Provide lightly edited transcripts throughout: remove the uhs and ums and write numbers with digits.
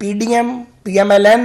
PDM, PMLN,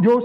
جو اس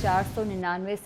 499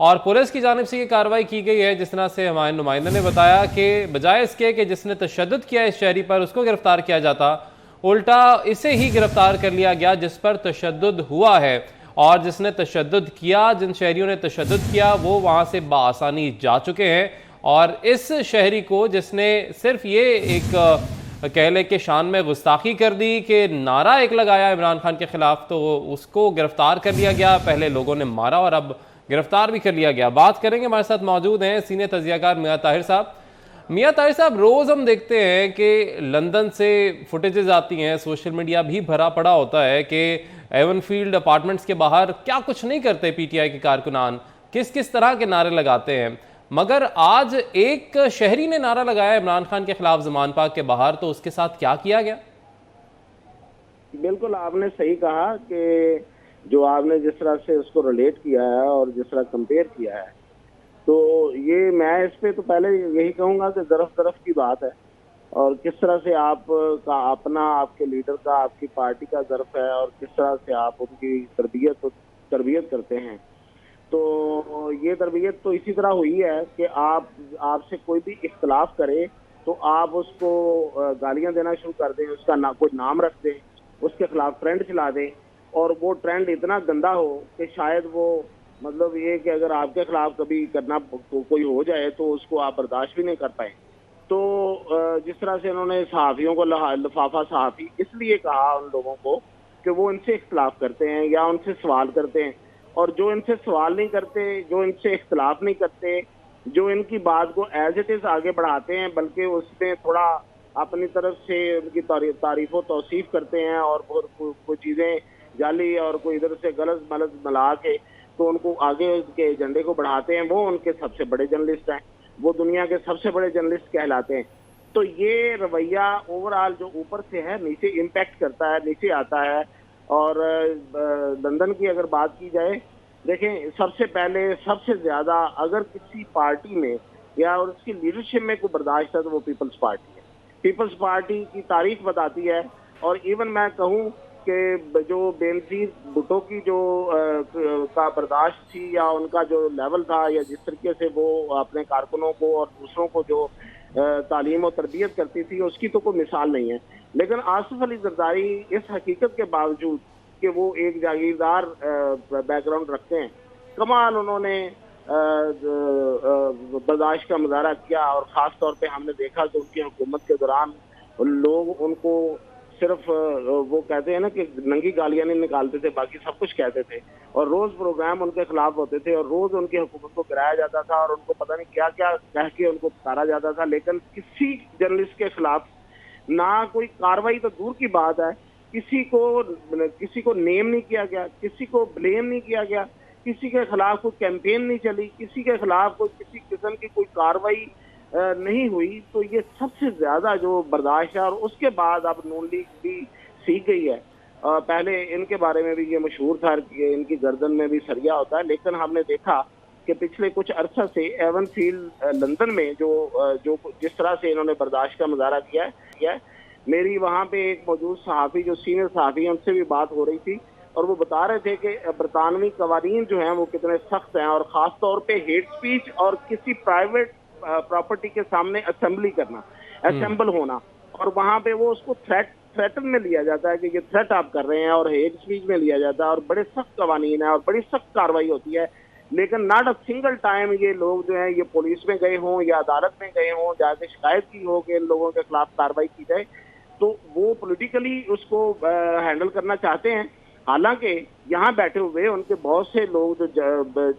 اور police کی جانب سے یہ کارروائی کی گئی ہے، جس طرح سے ہمارے نمائندے نے بتایا کہ بجائے اس کے کہ جس نے تشدد کیا اس شہری پر اس کو گرفتار کیا جاتا، الٹا اسے ہی گرفتار کر لیا گیا جس پر تشدد ہوا ہے، اور جس نے تشدد کیا، جن شہریوں نے تشدد کیا، وہ وہاں سے بآسانی جا چکے ہیں۔ اور اس شہری کو جس نے صرف یہ ایک کہہ لے کہ شان میں گستاخی کر دی کہ نعرہ ایک لگایا عمران خان کے خلاف، تو اس کو گرفتار کر لیا گیا۔ پہلے لوگوں نے مارا اور اب گرفتار بھی کر لیا گیا۔ بات کریں گے، ہمارے ساتھ موجود ہیں سینئر تجزیہ کار میاں طاہر صاحب۔ میاں طاہر صاحب، روز ہم دیکھتے ہیں کہ لندن سے فوٹیجز آتی ہیں، سوشل میڈیا بھی بھرا پڑا ہوتا ہے کہ ایون فیلڈ اپارٹمنٹس کے باہر کیا کچھ نہیں کرتے پی ٹی آئی کے کارکنان، کس کس طرح کے نعرے لگاتے ہیں، مگر آج ایک شہری نے نعرہ لگایا عمران خان کے خلاف زمان پاک کے باہر، تو اس کے ساتھ کیا کیا گیا؟ بالکل آپ نے صحیح کہا کہ جو آپ نے جس طرح سے اس کو ریلیٹ کیا ہے اور جس طرح کمپیئر کیا ہے، تو یہ میں اس پہ تو پہلے یہی کہوں گا کہ ظرف کی بات ہے، اور کس طرح سے آپ کا اپنا، آپ کے لیڈر کا، آپ کی پارٹی کا ظرف ہے، اور کس طرح سے آپ ان کی تربیت کرتے ہیں۔ تو یہ تربیت تو اسی طرح ہوئی ہے کہ آپ سے کوئی بھی اختلاف کرے تو آپ اس کو گالیاں دینا شروع کر دیں، اس کا کوئی نام رکھ دیں، اس کے خلاف ٹرینڈ چلا دیں، اور وہ ٹرینڈ اتنا گندا ہو کہ شاید وہ مطلب یہ کہ اگر آپ کے خلاف کبھی کرنا کوئی ہو جائے تو اس کو آپ برداشت بھی نہیں کر پائیں۔ تو جس طرح سے انہوں نے صحافیوں کو لفافہ صحافی اس لیے کہا ان لوگوں کو کہ وہ ان سے اختلاف کرتے ہیں یا ان سے سوال کرتے ہیں، اور جو ان سے سوال نہیں کرتے، جو ان سے اختلاف نہیں کرتے، جو ان کی بات کو ایز اٹ از آگے بڑھاتے ہیں، بلکہ اس میں تھوڑا اپنی طرف سے ان کی تعریف و توصیف کرتے ہیں، اور کوئی چیزیں جعلی اور کوئی ادھر سے غلط ملط ملا کے تو ان کو آگے کے ایجنڈے کو بڑھاتے ہیں، وہ ان کے سب سے بڑے جرنلسٹ ہیں، وہ دنیا کے سب سے بڑے جرنلسٹ کہلاتے ہیں۔ تو یہ رویہ اوور آل جو اوپر سے ہے نیچے امپیکٹ کرتا ہے، نیچے آتا ہے۔ اور لندن کی اگر بات کی جائے، دیکھیں سب سے پہلے سب سے زیادہ اگر کسی پارٹی میں یا اس کی لیڈرشپ میں کوئی برداشت ہے تو وہ پیپلز پارٹی ہے۔ پیپلز پارٹی کی تاریخ بتاتی ہے، اور ایون میں کہوں کہ جو بینظیر بھٹو کی جو کا برداشت تھی یا ان کا جو لیول تھا، یا جس طریقے سے وہ اپنے کارکنوں کو اور دوسروں کو جو تعلیم و تربیت کرتی تھی، اس کی تو کوئی مثال نہیں ہے۔ لیکن آصف علی زرداری اس حقیقت کے باوجود کہ وہ ایک جاگیردار بیک گراؤنڈ رکھتے ہیں، کمال انہوں نے برداشت کا مظاہرہ کیا، اور خاص طور پہ ہم نے دیکھا کہ ان کی حکومت کے دوران لوگ ان کو صرف وہ کہتے ہیں نا کہ ننگی گالیاں نہیں نکالتے تھے، باقی سب کچھ کہتے تھے، اور روز پروگرام ان کے خلاف ہوتے تھے، اور روز ان کی حکومت کو گرایا جاتا تھا، اور ان کو پتہ نہیں کیا کیا کہہ کے ان کو پکارا جاتا تھا، لیکن کسی جرنلسٹ کے خلاف نہ کوئی کاروائی تو دور کی بات ہے، کسی کو نیم نہیں کیا گیا، کسی کو بلیم نہیں کیا گیا، کسی کے خلاف کوئی کیمپین نہیں چلی، کسی کے خلاف کوئی کسی قسم کی کوئی کاروائی نہیں ہوئی۔ تو یہ سب سے زیادہ جو برداشت ہے، اور اس کے بعد اب نون لیگ بھی سیکھ گئی ہے۔ پہلے ان کے بارے میں بھی یہ مشہور تھا کہ ان کی گردن میں بھی سریا ہوتا ہے، لیکن ہم نے دیکھا کہ پچھلے کچھ عرصہ سے ایون فیلڈ لندن میں جو جس طرح سے انہوں نے برداشت کا مظاہرہ کیا ہے، میری وہاں پہ ایک موجود صحافی جو سینئر صحافی ہیں ان سے بھی بات ہو رہی تھی، اور وہ بتا رہے تھے کہ برطانوی قوانین جو ہیں وہ کتنے سخت ہیں، اور خاص طور پہ ہیٹ سپیچ اور کسی پرائیویٹ پراپرٹی کے سامنے اسمبل ہونا، اور وہاں پہ وہ اس کو تھریٹن میں لیا جاتا ہے کہ یہ تھریٹ آپ کر رہے ہیں، اور ہیٹ سپیچ میں لیا جاتا ہے، اور بڑے سخت قوانین ہیں اور بڑی سخت کاروائی ہوتی ہے، لیکن ناٹ اے سنگل ٹائم یہ لوگ جو ہیں یہ پولیس میں گئے ہوں یا عدالت میں گئے ہوں، جا کے شکایت کی ہو کہ ان لوگوں کے خلاف کاروائی کی جائے، تو وہ پولیٹیکلی اس کو ہینڈل کرنا چاہتے ہیں۔ حالانکہ یہاں بیٹھے ہوئے ان کے بہت سے لوگ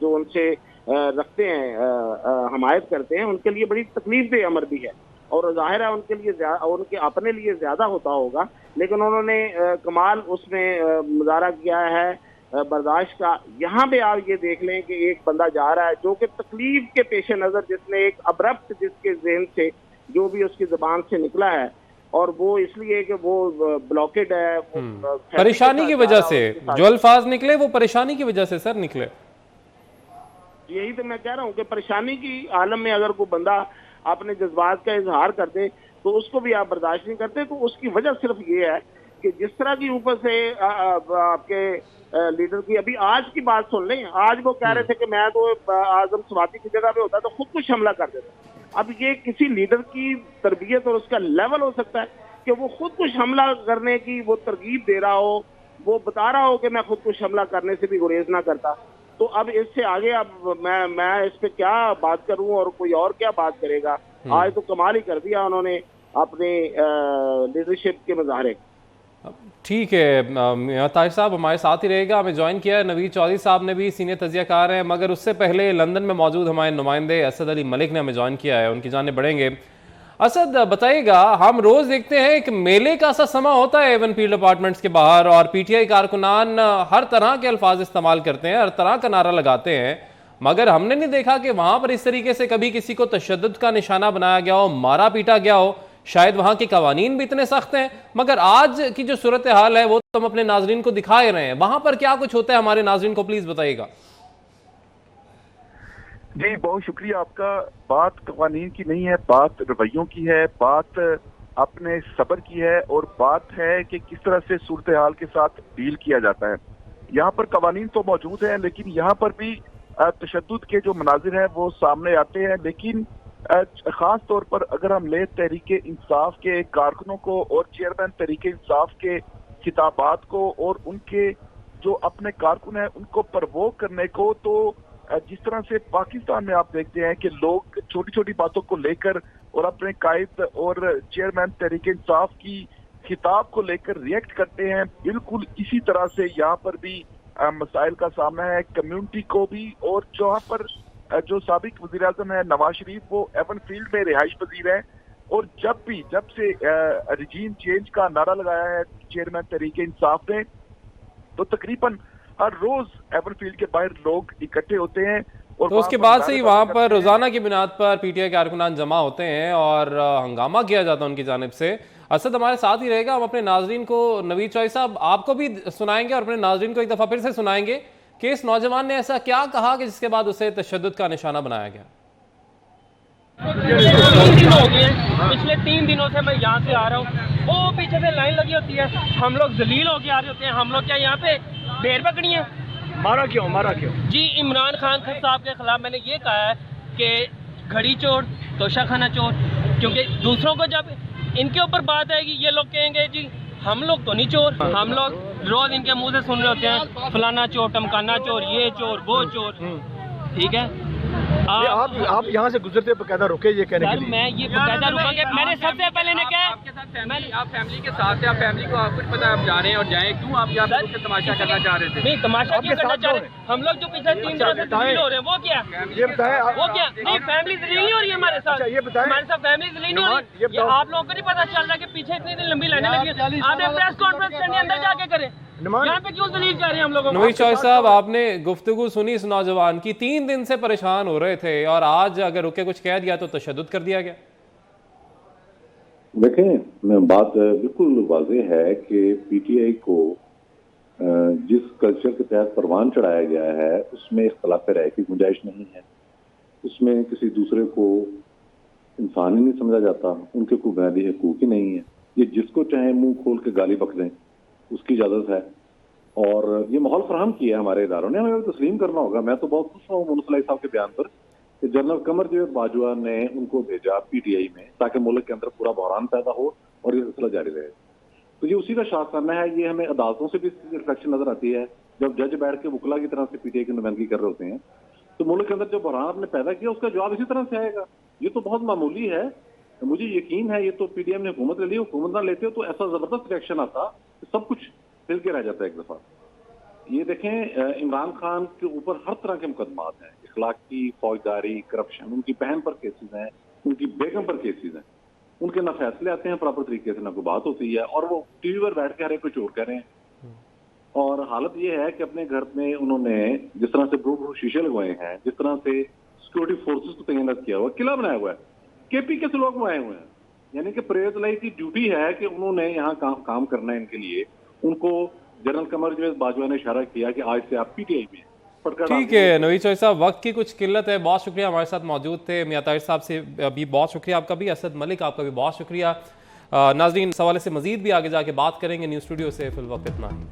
جو ان سے رکھتے ہیں، حمایت کرتے ہیں، ان کے لیے بڑی تکلیف دہ امر بھی ہے، اور ظاہر ہے ان کے لیے ان کے اپنے لیے زیادہ ہوتا ہوگا، لیکن انہوں نے کمال اس میں مظاہرہ کیا ہے برداشت کا۔ یہاں پہ آپ یہ دیکھ لیں کہ ایک بندہ جا رہا ہے جو کہ تکلیف کے پیش نظر، جس نے ایک ابرپٹ جس کے ذہن سے جو بھی اس کی زبان سے نکلا ہے، اور وہ اس لیے کہ وہ بلاکڈ ہے، پریشانی کی وجہ سے جو الفاظ نکلے وہ پریشانی کی وجہ سے سر نکلے۔ یہی تو میں کہہ رہا ہوں کہ پریشانی کی عالم میں اگر کوئی بندہ اپنے جذبات کا اظہار کر دے تو اس کو بھی آپ برداشت نہیں کرتے، تو اس کی وجہ صرف یہ ہے کہ جس طرح کی اوپر سے آپ کے لیڈر کی. ابھی آج کی بات سن لیں, آج وہ کہہ رہے تھے کہ میں تو اعظم سواتی کی جگہ پہ ہوتا تو خود کچھ حملہ کر دیتا. اب یہ کسی لیڈر کی تربیت اور اس کا لیول ہو سکتا ہے کہ وہ خود کچھ حملہ کرنے کی وہ ترغیب دے رہا ہو, وہ بتا رہا ہو کہ میں خود کچھ حملہ کرنے سے بھی گریز نہ کرتا. تو اب اس سے آگے اب میں اس پہ کیا بات کروں اور کوئی اور کیا بات کرے گا. آج تو کمال ہی کر دیا انہوں نے اپنے لیڈرشپ کے مظاہرے. ٹھیک ہے, طاہر صاحب ہمارے ساتھ ہی رہے گا. ہمیں جوائن کیا ہے نوید چودھری صاحب نے بھی, سینئر تجزیہ کار ہیں, مگر اس سے پہلے لندن میں موجود ہمارے نمائندے اسد علی ملک نے ہمیں جوائن کیا ہے, ان کی جانب بڑھیں گے. اسد بتائیے گا, ہم روز دیکھتے ہیں کہ میلے کا سا سما ہوتا ہے ایون فیلڈ اپارٹمنٹس کے باہر, اور پی ٹی آئی کارکنان ہر طرح کے الفاظ استعمال کرتے ہیں, ہر طرح کا نعرہ لگاتے ہیں, مگر ہم نے نہیں دیکھا کہ وہاں پر اس طریقے سے کبھی کسی کو تشدد کا نشانہ بنایا گیا ہو, مارا پیٹا گیا ہو. شاید وہاں کے قوانین بھی اتنے سخت ہیں, مگر آج کی جو صورتحال ہے وہ تو ہم اپنے ناظرین کو دکھائے رہے ہیں. وہاں پر کیا کچھ ہوتا ہے ہمارے ناظرین کو پلیز بتائیے گا. جی بہت شکریہ آپ کا. بات قوانین کی نہیں ہے, بات رویوں کی ہے, بات اپنے صبر کی ہے, اور بات ہے کہ کس طرح سے صورتحال کے ساتھ ڈیل کیا جاتا ہے. یہاں پر قوانین تو موجود ہیں, لیکن یہاں پر بھی تشدد کے جو مناظر ہیں وہ سامنے آتے ہیں. لیکن خاص طور پر اگر ہم لیں تحریک انصاف کے کارکنوں کو اور چیئرمین تحریک انصاف کے خطابات کو اور ان کے جو اپنے کارکن ہیں ان کو پرووک کرنے کو, تو جس طرح سے پاکستان میں آپ دیکھتے ہیں کہ لوگ چھوٹی چھوٹی باتوں کو لے کر اور اپنے قائد اور چیئرمین تحریک انصاف کی خطاب کو لے کر ریئیکٹ کرتے ہیں, بالکل اسی طرح سے یہاں پر بھی مسائل کا سامنا ہے کمیونٹی کو بھی. اور جہاں پر جو سابق وزیر اعظم ہے نواز شریف, وہ ایون فیلڈ میں رہائش پذیر ہیں, اور جب سے رجیم چینج کا نعرہ لگایا ہے چیئرمین تحریک انصاف نے, تو تقریباً ہر روز ایون فیلڈ کے باہر لوگ اکٹھے ہوتے ہیں. اور تو اس کے بعد سے ہی وہاں پر روزانہ کی بنیاد پر پی ٹی آئی کارکنان جمع ہوتے ہیں اور ہنگامہ کیا جاتا ہے ان کی جانب سے. اسد ہمارے ساتھ ہی رہے گا, ہم اپنے ناظرین کو, نوید چودھری صاحب آپ کو بھی سنائیں گے اور اپنے ناظرین کو ایک دفعہ پھر سے سنائیں گے کہ اس نوجوان نے ایسا کیا کہا کہ جس کے بعد اسے تشدد کا نشانہ بنایا گیا. پچھلے 3 دنوں سے میں یہاں سے آ رہا ہوں, وہ پیچھے سے لائن لگی ہوتی ہے, ہم لوگ ذلیل ہو کے آ رہے ہوتے ہیں. ہم لوگ کیا یہاں پہ بھیڑ پکڑی ہے؟ مارا کیوں جی عمران خان صاحب کے خلاف میں نے یہ کہا ہے کہ گھڑی چور, توشہ خانہ چور, کیونکہ دوسروں کو جب ان کے اوپر بات آئے گی یہ لوگ کہیں گے جی ہم لوگ تو نہیں چور. ہم لوگ روز ان کے منہ سے سن رہے ہوتے ہیں فلانا چور, ٹمکانا چور, یہ چور, وہ چور. ٹھیک ہے, آپ یہاں سے گزرتے باقاعدہ رکے یہ کہنے کے لیے. میں یہ باقاعدہ رکا کہ میں نے سب سے پہلے نے کہا آپ فیملی کے ساتھ ہیں, آپ فیملی کو آپ کچھ پتہ ہے آپ جا رہے ہیں اور جائیں, کیوں آپ یہاں پہ تماشا کرنا چاہ رہے تھے؟ نہیں تماشا کیوں کرنا چاہ رہے ہیں؟ ہم لوگ جو پچھلے 3 دنوں سے ذلیل ہو رہے ہیں وہ کیا یہ بتائیں, وہ کیا نہیں فیملی ذلیل نہیں ہو رہی ہے ہمارے ساتھ. یہ بتائیں ہمارے ساتھ فیملی ذلیل نہیں ہو رہی. یہ آپ لوگوں کو نہیں پتا چل رہا کہ پیچھے اتنی لمبی لائنیں لگی ہیں. آپ نے پریس کانفرنس کرنے اندر جا کے کریں, یہاں پہ کیوں ذلیل جا رہے ہیں ہم لوگوں کو؟ نوید چودھری صاحب آپ نے گفتگو سنی اس نوجوان کی, 3 دن سے پریشان ہو رہے تھے اور آج اگر رکے کچھ کہہ دیا تو تشدد کر دیا گیا. دیکھیں بات بالکل واضح ہے کہ پی ٹی آئی کو جس کلچر کے تحت پروان چڑھایا گیا ہے اس میں اختلاف رائے کی گنجائش نہیں ہے. اس میں کسی دوسرے کو انسان ہی نہیں سمجھا جاتا, ان کے کوئی بنیادی حقوق ہی نہیں ہے. یہ جس کو چاہے منہ کھول کے گالی بک دیں اس کی اجازت ہے, اور یہ ماحول فراہم کیا ہے ہمارے اداروں نے, ہمیں تسلیم کرنا ہوگا. میں تو بہت خوش ہوں منصف علی صاحب کے بیان پر کہ جنرل قمر جاوید باجوہ نے ان کو بھیجا پی ٹی آئی میں تاکہ ملک کے اندر پورا بحران پیدا ہو اور یہ سلسلہ جاری رہے. تو یہ اسی کا شاخانہ ہے. یہ ہمیں عدالتوں سے بھی ریفلیکشن نظر آتی ہے جب جج بیٹھ کے وکلا کی طرح سے پی ٹی آئی کی نمائندگی کر رہے ہوتے ہیں, تو ملک کے اندر جو بحران آپ نے پیدا کیا اس کا جواب اسی طرح سے آئے گا. یہ تو بہت معمولی ہے, مجھے یقین ہے. یہ تو پی ٹی ایم نے حکومت لے لی, حکومت نہ لیتے ہو تو ایسا زبردست ریئیکشن آتا کہ سب کچھ ہل کے رہ جاتا ہے ایک دفعہ. یہ دیکھیں عمران خان کے اوپر ہر طرح کے مقدمات ہیں, اخلاقی, فوجداری, کرپشن, ان کی بہن پر کیسز ہیں, ان کی بیگم پر کیسز ہیں. ان کے نہ فیصلے آتے ہیں پراپر طریقے سے, نہ کوئی بات ہوتی ہے, اور وہ ٹی وی پر بیٹھ کے ہر ایک کو چور کہہ رہے ہیں. اور حالت یہ ہے کہ اپنے گھر میں انہوں نے جس طرح سے برو شیشے لگوائے ہیں, جس طرح سے سیکورٹی فورسز کو تعینات کیا ہوا, قلعہ بنایا ہوا ہے, کے پی کے سے لوگ وہ آئے ہوئے ہیں. یعنی کہ پریز لائی کی ڈیوٹی ہے کہ انہوں نے یہاں کام کرنا ہے. ان کے لیے ان کو جنرل قمر جاوید باجوہ نے اشارہ کیا کہ آج سے آپ پی ٹی آئی میں. ٹھیک ہے نوید چودھری صاحب, وقت کی کچھ قلت ہے, بہت شکریہ ہمارے ساتھ موجود تھے. میاں طاہر صاحب سے بھی بہت شکریہ آپ کا بھی, اسد ملک آپ کا بھی بہت شکریہ. ناظرین اس حوالے سے مزید بھی آگے جا کے بات کریں گے. نیوز اسٹوڈیو سے فی الوقت اتنا ہی.